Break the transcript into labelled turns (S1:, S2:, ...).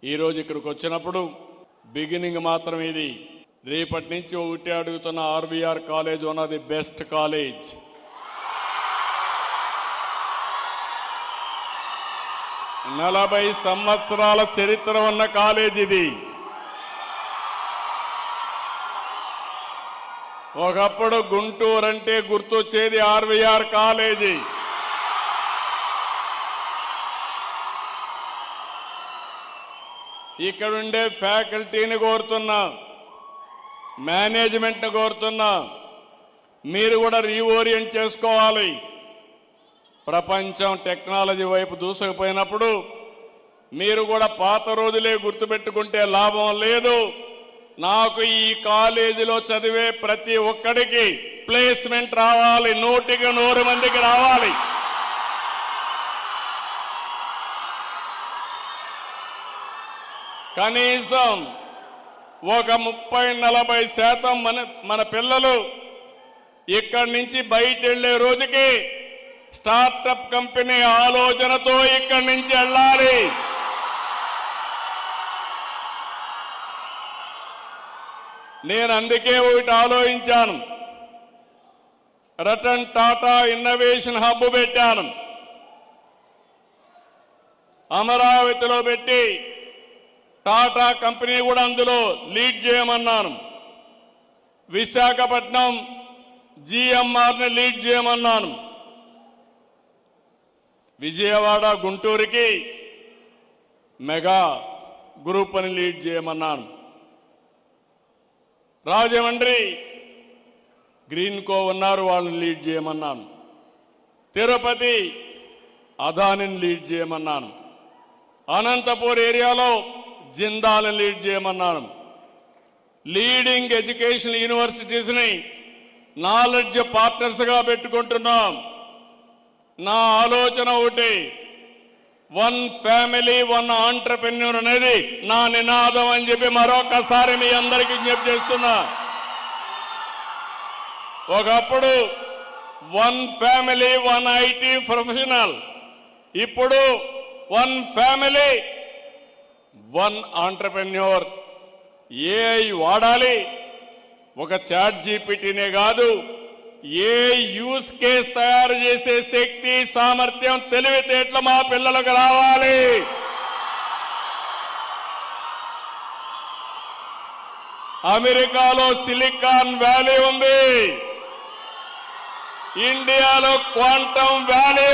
S1: ఈరోజు ఇక్కడికి వచ్చినప్పుడు బిగినింగ్ మాత్రం ఇది. రేపటి నుంచి ఒకటి అడుగుతున్న RVR college one of the best college. నలభై సంవత్సరాల చరిత్ర ఉన్న కాలేజ్ ఇది. ఒకప్పుడు గుంటూరు అంటే గుర్తొచ్చేది ఆర్వీఆర్ కాలేజీ. ఇక్కడుండే ఫ్యాకల్టీని కోరుతున్నా, మేనేజ్మెంట్ని కోరుతున్నా, మీరు కూడా రీఓరియంట్ చేసుకోవాలి. ప్రపంచం టెక్నాలజీ వైపు దూసుకుపోయినప్పుడు మీరు కూడా పాత రోజులే గుర్తుపెట్టుకుంటే లాభం లేదు. నాకు ఈ కాలేజీలో చదివే ప్రతి ఒక్కడికి ప్లేస్మెంట్ రావాలి, 100 మందికి రావాలి. కనీసం ఒక 30-40% మన పిల్లలు ఇక్కడి నుంచి బయట వెళ్లే రోజుకి స్టార్టప్ కంపెనీ ఆలోచనతో ఇక్కడి నుంచి వెళ్ళాలి. నేను అందుకే ఒకటి ఆలోచించాను. రతన్ టాటా ఇన్నోవేషన్ హబ్ పెట్టాను. అమరావతిలో పెట్టి టాటా కంపెనీ కూడా అందులో లీడ్ చేయమన్నాను. విశాఖపట్నం జిఎంఆర్ని లీడ్ చేయమన్నాను. విజయవాడ గుంటూరుకి మెగా గ్రూప్ అని లీడ్ చేయమన్నాను. రాజమండ్రి గ్రీన్ కో ఉన్నారు, వాళ్ళని లీడ్ చేయమన్నాను. తిరుపతి అదానిని లీడ్ చేయమన్నాను. అనంతపూర్ ఏరియాలో జిందాల్ని లీడ్ చేయమన్నాను. లీడింగ్ ఎడ్యుకేషన్ యూనివర్సిటీస్ని నాలెడ్జ్ పార్ట్నర్స్గా పెట్టుకుంటున్నాం. నా ఆలోచన ఒకటి, 1 ఫ్యామిలీ 1 ఆంటర్‌ప్రెన్యూర్ అనేది నా నినాదం అని చెప్పి మరొకసారి మీ అందరికీ విజ్ఞప్తి చేస్తున్నా. ఒకప్పుడు 1 ఫ్యామిలీ 1 ఐటీ ప్రొఫెషనల్, ఇప్పుడు 1 ఫ్యామిలీ 1 ఆంటర్‌ప్రెన్యూర్. ఏఐ వాడాలి, ఒక చాట్ జీపీటీనే కాదు, ఏ యూస్ కేస్ తయారు చేసే శక్తి, సామర్థ్యం, తెలివితేటలు మా పిల్లలకు రావాలి. అమెరికాలో సిలికాన్ వ్యాలీ ఉంది, ఇండియాలో క్వాంటమ్ వ్యాలీ